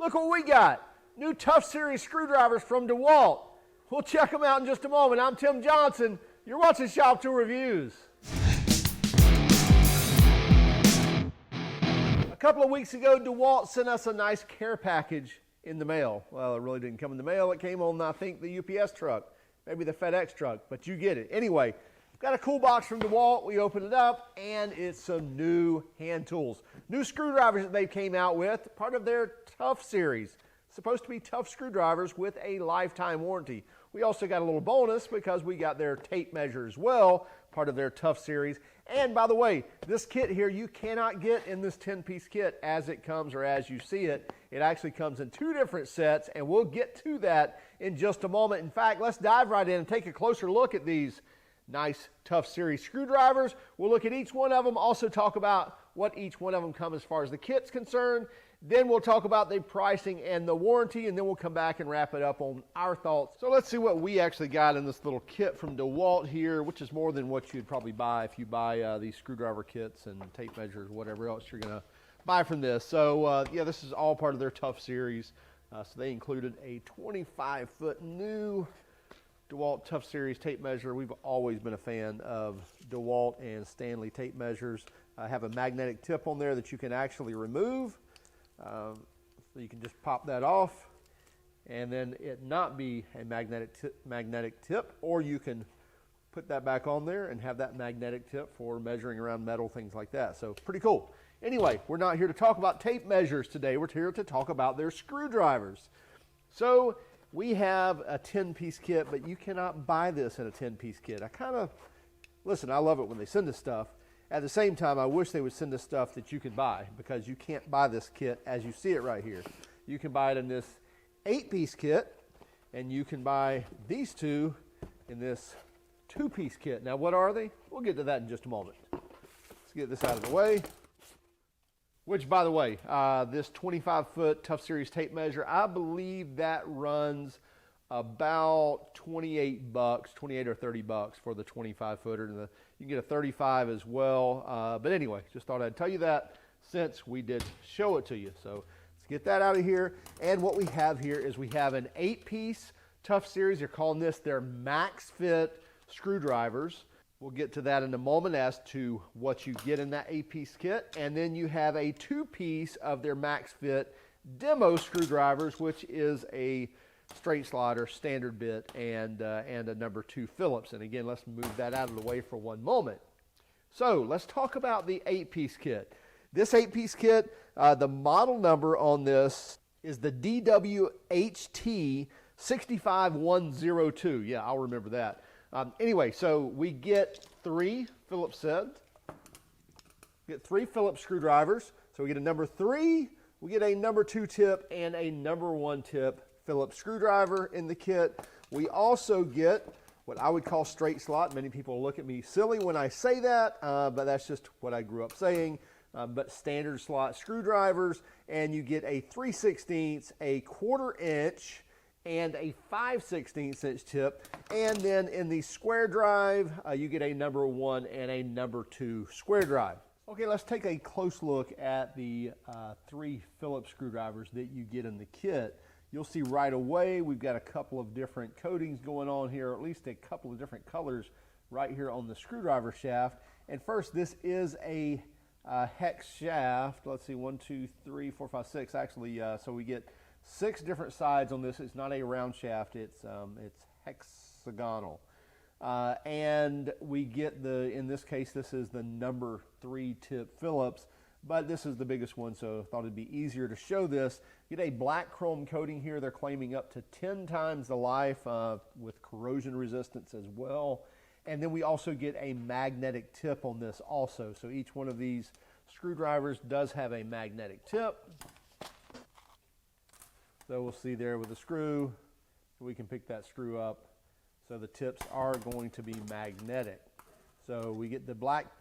Look what we got. New Tough Series screwdrivers from DeWALT. We'll check them out in just a moment. I'm Tim Johnson. You're watching Shop Tool Reviews. A couple of weeks ago, DeWALT sent us a nice care package in the mail. Well, it really didn't come in the mail. It came on, I think, the UPS truck, maybe the FedEx truck, but you get it. Anyway, got a cool box from DeWALT. We opened it up, and it's some new hand tools. New screwdrivers that they came out with, part of their Tough Series. Supposed to be tough screwdrivers with a lifetime warranty. We also got a little bonus because we got their tape measure as well, part of their Tough Series. And by the way, this kit here you cannot get in this 10-piece kit as it comes or as you see it. It actually comes in two different sets, and we'll get to that in just a moment. In fact, let's dive right in and take a closer look at these nice Tough Series screwdrivers. We'll look at each one of them, also talk about what each one of them come as far as the kit's concerned. Then we'll talk about the pricing and the warranty, and then we'll come back and wrap it up on our thoughts. So let's see what we actually got in this little kit from DeWALT here, which is more than what you'd probably buy if you buy these screwdriver kits and tape measures, whatever else you're going to buy from this. So yeah, this is all part of their Tough Series. So they included a 25-foot new DeWALT Tough Series tape measure. We've always been a fan of DeWALT and Stanley tape measures. I have a magnetic tip on there that you can actually remove. So you can just pop that off and then it not be a magnetic tip, or you can put that back on there and have that magnetic tip for measuring around metal, things like that. So pretty cool. Anyway, we're not here to talk about tape measures today. We're here to talk about their screwdrivers. So we have a 10-piece kit, but you cannot buy this in a 10-piece kit. Listen, I love it when they send us stuff. At the same time, I wish they would send us stuff that you could buy, because you can't buy this kit as you see it right here. You can buy it in this 8-piece kit, and you can buy these two in this 2-piece kit. Now, what are they? We'll get to that in just a moment. Let's get this out of the way. Which, by the way, this 25-foot Tough Series tape measure, I believe that runs about 28 or 30 bucks for the 25-footer. And you can get a 35 as well. But anyway, just thought I'd tell you that since we did show it to you. So let's get that out of here. And what we have here is we have an 8-piece Tough Series. They're calling this their Max Fit screwdrivers. We'll get to that in a moment as to what you get in that 8-piece kit. And then you have a 2-piece of their Max Fit demo screwdrivers, which is a straight slider, standard bit, and a number 2 Phillips. And again, let's move that out of the way for one moment. So let's talk about the 8-piece kit. This 8-piece kit, the model number on this is the DWHT65102. Yeah, I'll remember that. Anyway, so we get 3 Phillips heads. We get 3 Phillips screwdrivers. So we get a number 3, we get a number 2 tip, and a number 1 tip Phillips screwdriver in the kit. We also get what I would call straight slot. Many people look at me silly when I say that, but that's just what I grew up saying. But standard slot screwdrivers, and you get a 3/16, a 1/4 inch, and a 5/16 inch tip. And then in the square drive, you get a number 1 and a number 2 square drive. Okay, let's take a close look at the 3 Phillips screwdrivers that you get in the kit. You'll see right away we've got a couple of different coatings going on here, or at least a couple of different colors right here on the screwdriver shaft. And first, this is a hex shaft. Let's see, 1, 2, 3, 4, 5, 6 actually. So we get 6 different sides on this. It's not a round shaft, it's hexagonal. And we get in this case, this is the number 3 tip Phillips. But this is the biggest one, so I thought it'd be easier to show this. Get a black chrome coating here. They're claiming up to 10 times the life with corrosion resistance as well. And then we also get a magnetic tip on this also. So each one of these screwdrivers does have a magnetic tip. So we'll see there with the screw, we can pick that screw up. So the tips are going to be magnetic. So we get the black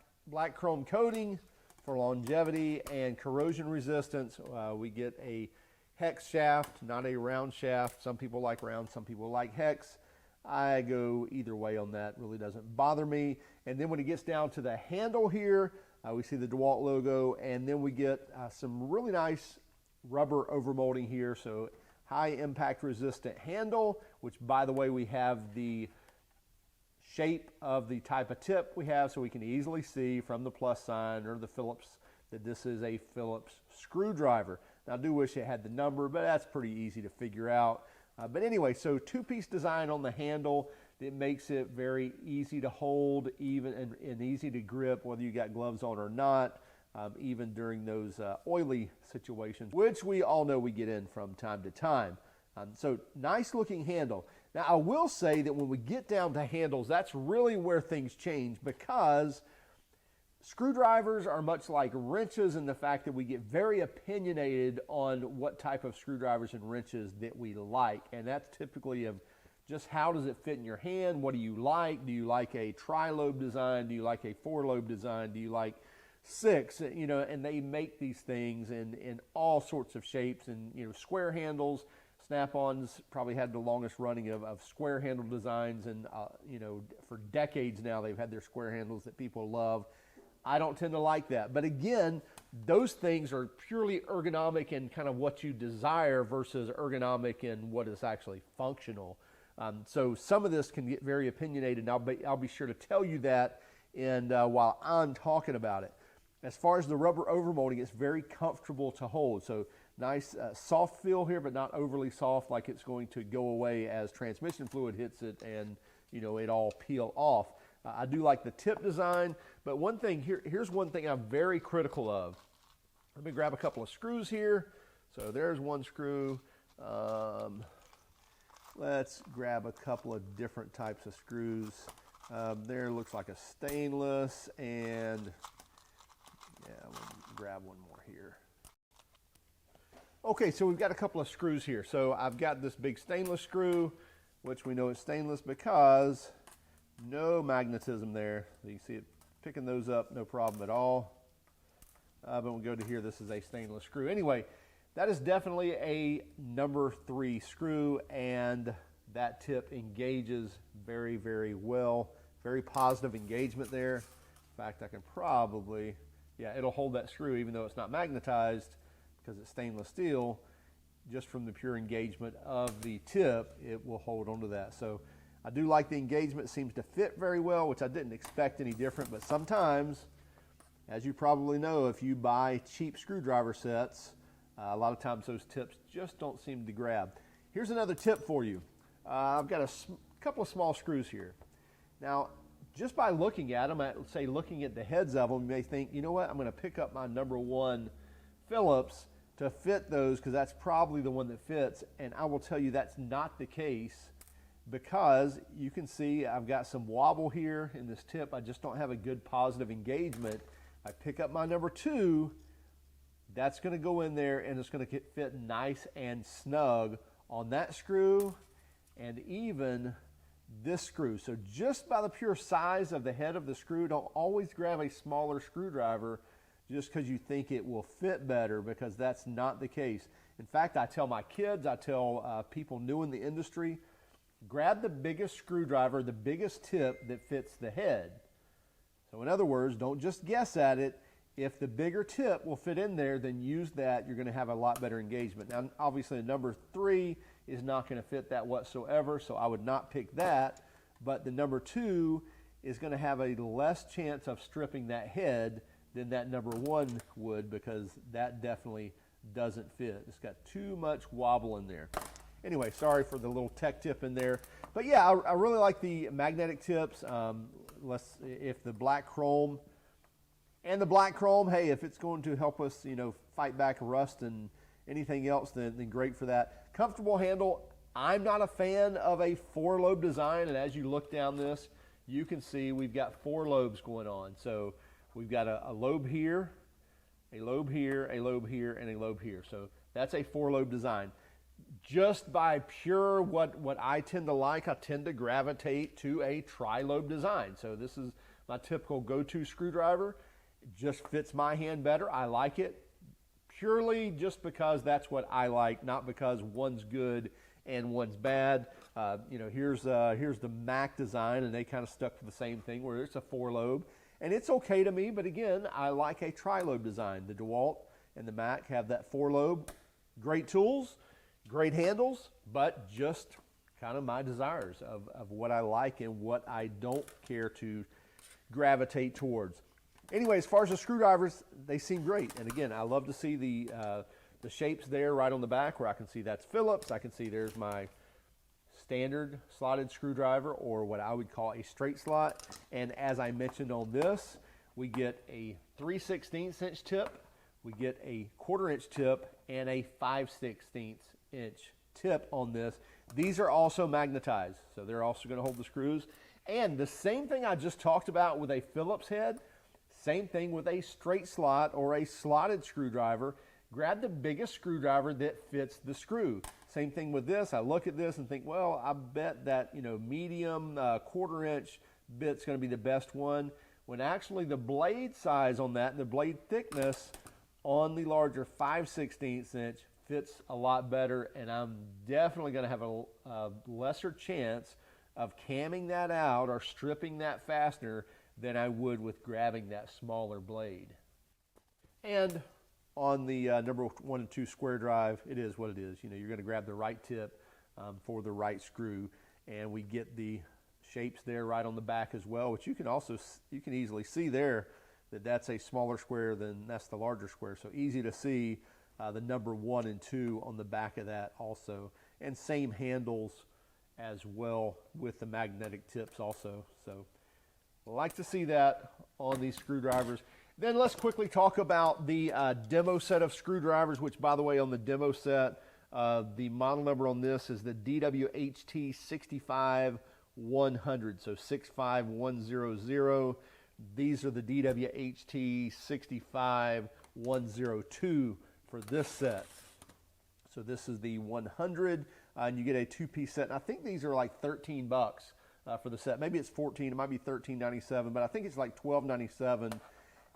chrome coating for longevity and corrosion resistance. We get a hex shaft, not a round shaft. Some people like round, some people like hex. I go either way on that, really doesn't bother me. And then when it gets down to the handle here, we see the DeWALT logo, and then we get some really nice rubber overmolding here, so high impact resistant handle, which by the way, we have the shape of the type of tip we have, so we can easily see from the plus sign or the Phillips that this is a Phillips screwdriver. Now I do wish it had the number, but that's pretty easy to figure out. But anyway, so two-piece design on the handle that makes it very easy to hold, even and easy to grip, whether you got gloves on or not, even during those oily situations, which we all know we get in from time to time. So nice looking handle. Now I will say that when we get down to handles, that's really where things change, because screwdrivers are much like wrenches in the fact that we get very opinionated on what type of screwdrivers and wrenches that we like. And that's typically of just how does it fit in your hand? What do you like? Do you like a tri-lobe design? Do you like a four-lobe design? Do you like six? You know, and they make these things in all sorts of shapes, and, you know, square handles. Snap-ons probably had the longest running of square handle designs, and you know, for decades now they've had their square handles that people love. I don't tend to like that. But again, those things are purely ergonomic and kind of what you desire versus ergonomic and what is actually functional. So some of this can get very opinionated, and I'll be sure to tell you that while I'm talking about it. As far as the rubber overmolding, it's very comfortable to hold. So nice soft feel here, but not overly soft like it's going to go away as transmission fluid hits it and, you know, it all peel off. I do like the tip design, but one thing here's one thing I'm very critical of. Let me grab a couple of screws here. So there's one screw. Let's grab a couple of different types of screws. There looks like a stainless, and yeah, we'll grab one more here. Okay, so we've got a couple of screws here. So I've got this big stainless screw, which we know is stainless because no magnetism there. You see it picking those up, no problem at all. But when we go to here, this is a stainless screw. Anyway, that is definitely a number 3 screw, and that tip engages very, very well. Very positive engagement there. In fact, I can probably, yeah, it'll hold that screw even though it's not magnetized because it's stainless steel. Just from the pure engagement of the tip, it will hold onto that. So I do like the engagement. It seems to fit very well, which I didn't expect any different, but sometimes, as you probably know, if you buy cheap screwdriver sets, a lot of times those tips just don't seem to grab. Here's another tip for you. I've got a couple of small screws here. Now, just by looking at them, let's say looking at the heads of them, you may think, you know what, I'm going to pick up my number 1 Phillips to fit those because that's probably the one that fits. And I will tell you that's not the case, because you can see I've got some wobble here in this tip. I just don't have a good positive engagement. I pick up my number 2, that's going to go in there and it's going to fit nice and snug on that screw and even this screw. So just by the pure size of the head of the screw, don't always grab a smaller screwdriver just because you think it will fit better, because that's not the case. In fact, I tell my kids, I tell people new in the industry, grab the biggest screwdriver, the biggest tip that fits the head. So in other words, don't just guess at it. If the bigger tip will fit in there, then use that. You're going to have a lot better engagement. Now, obviously, the number 3 is not going to fit that whatsoever, so I would not pick that. But the number 2 is going to have a less chance of stripping that head than that number 1 would, because that definitely doesn't fit. It's got too much wobble in there. Anyway, sorry for the little tech tip in there. But yeah, I really like the magnetic tips. If the black chrome, hey, if it's going to help us, you know, fight back rust and anything else, then great for that. Comfortable handle. I'm not a fan of a 4-lobe design, and as you look down this, you can see we've got 4 lobes going on. So we've got a lobe here, a lobe here, a lobe here, and a lobe here. So that's a 4-lobe design. Just by pure what I tend to like, I tend to gravitate to a tri-lobe design. So this is my typical go-to screwdriver. It just fits my hand better. I like it purely just because that's what I like, not because one's good and one's bad. You know, here's the Mac design, and they kind of stuck to the same thing where it's a 4-lobe, and it's okay to me. But again, I like a tri-lobe design. The DeWALT and the Mac have that 4-lobe. Great tools, great handles, but just kind of my desires of what I like and what I don't care to gravitate towards. Anyway, as far as the screwdrivers, they seem great. And again, I love to see the shapes there right on the back where I can see that's Phillips. I can see there's my standard slotted screwdriver, or what I would call a straight slot. And as I mentioned on this, we get a 3/16 inch tip, we get a 1/4 inch tip, and a 5/16 inch tip on this. These are also magnetized, so they're also going to hold the screws. And the same thing I just talked about with a Phillips head, same thing with a straight slot or a slotted screwdriver. Grab the biggest screwdriver that fits the screw. Same thing with this. I look at this and think, well, I bet that medium 1/4 inch bit's going to be the best one, when actually the blade size on that and the blade thickness on the larger 5/16 inch fits a lot better, and I'm definitely going to have a lesser chance of camming that out or stripping that fastener than I would with grabbing that smaller blade. And on the number 1 and 2 square drive, it is what it is. You're going to grab the right tip for the right screw, and we get the shapes there right on the back as well, which you can easily see there that that's a smaller square than that's the larger square. So easy to see the number 1 and 2 on the back of that also, and same handles as well with the magnetic tips also. So I like to see that on these screwdrivers. Then let's quickly talk about the demo set of screwdrivers, which, by the way, on the demo set, the model number on this is the DWHT65100, so 65100. These are the DWHT65102 for this set. So this is the 100, and you get a 2-piece set. And I think these are like $13 for the set. Maybe it's 14, it might be $13.97, but I think it's like $12.97.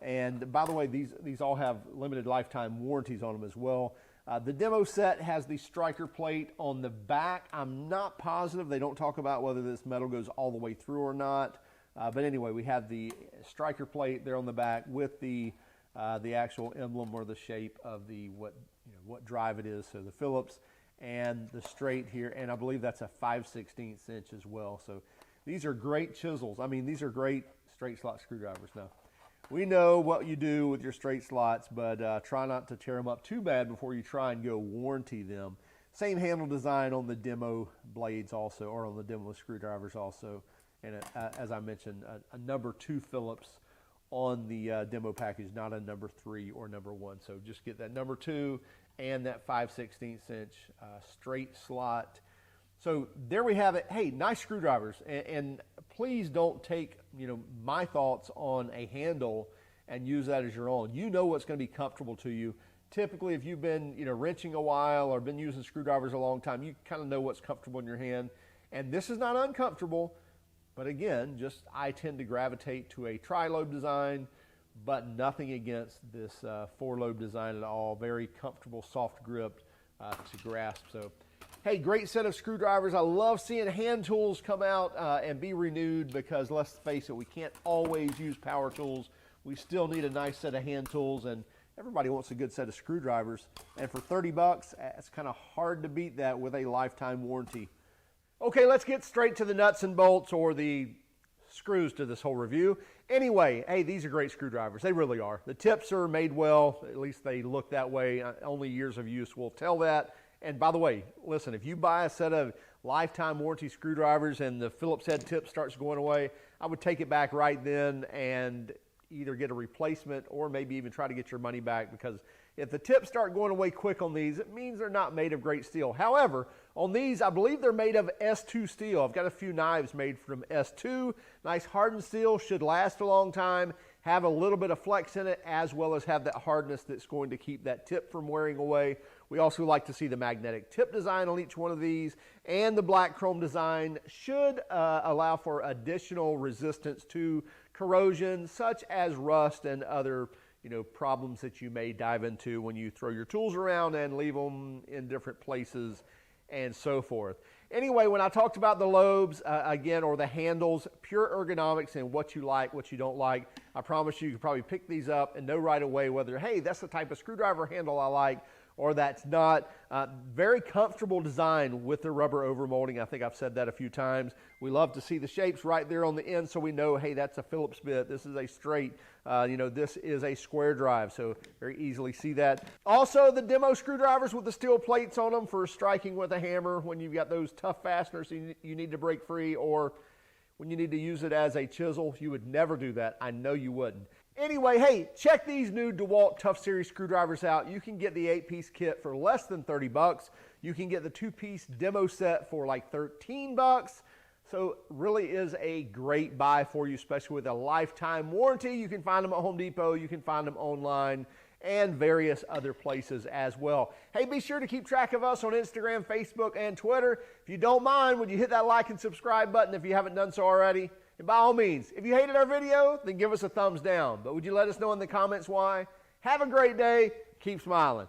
And by the way, these all have limited lifetime warranties on them as well. The demo set has the striker plate on the back. I'm not positive. They don't talk about whether this metal goes all the way through or not. But anyway, we have the striker plate there on the back with the actual emblem or the shape of the what drive it is. So the Phillips and the straight here, and I believe that's a 5/16 inch as well. So these are great chisels. I mean, these are great straight slot screwdrivers. Now, we know what you do with your straight slots, but try not to tear them up too bad before you try and go warranty them. Same handle design on the demo blades also, or on the demo screwdrivers also. And as I mentioned, a number 2 Phillips on the demo package, not a number 3 or number 1. So just get that number 2 and that 5/16 inch straight slot. So there we have it. Hey, nice screwdrivers, and please don't take my thoughts on a handle and use that as your own. You know what's going to be comfortable to you. Typically, if you've been wrenching a while or been using screwdrivers a long time, you kind of know what's comfortable in your hand. And this is not uncomfortable, but again, I tend to gravitate to a tri-lobe design, but nothing against this 4-lobe design at all. Very comfortable, soft grip to grasp. So, hey, great set of screwdrivers. I love seeing hand tools come out and be renewed, because let's face it, we can't always use power tools. We still need a nice set of hand tools, and everybody wants a good set of screwdrivers. And for $30, it's kind of hard to beat that with a lifetime warranty. Okay, let's get straight to the nuts and bolts, or the screws, to this whole review. Anyway, hey, these are great screwdrivers. They really are. The tips are made well. At least they look that way. Only years of use will tell that. And by the way, listen, if you buy a set of lifetime warranty screwdrivers and the Phillips head tip starts going away, I would take it back right then and either get a replacement or maybe even try to get your money back, because if the tips start going away quick on these, it means they're not made of great steel. However, on these, I believe they're made of S2 steel. I've got a few knives made from S2. Nice hardened steel, should last a long time, have a little bit of flex in it, as well as have that hardness that's going to keep that tip from wearing away. We also like to see the magnetic tip design on each one of these, and the black chrome design should allow for additional resistance to corrosion, such as rust and other problems that you may dive into when you throw your tools around and leave them in different places and so forth. Anyway, when I talked about the lobes, again, or the handles, pure ergonomics and what you like, what you don't like, I promise you could probably pick these up and know right away whether, hey, that's the type of screwdriver handle I like, or that's not. Very comfortable design with the rubber overmolding. I think I've said that a few times. We love to see the shapes right there on the end so we know, hey, that's a Phillips bit. This is a straight, this is a square drive, so very easily see that. Also, the demo screwdrivers with the steel plates on them for striking with a hammer when you've got those tough fasteners you need to break free, or when you need to use it as a chisel. You would never do that. I know you wouldn't. Anyway, hey, check these new DeWALT Tough Series screwdrivers out. You can get the 8-piece kit for less than 30 bucks. You can get the 2-piece demo set for like 13 bucks. So really is a great buy for you, especially with a lifetime warranty. You can find them at Home Depot. You can find them online and various other places as well. Hey, be sure to keep track of us on Instagram, Facebook, and Twitter. If you don't mind, would you hit that like and subscribe button if you haven't done so already? And by all means, if you hated our video, then give us a thumbs down. But would you let us know in the comments why? Have a great day. Keep smiling.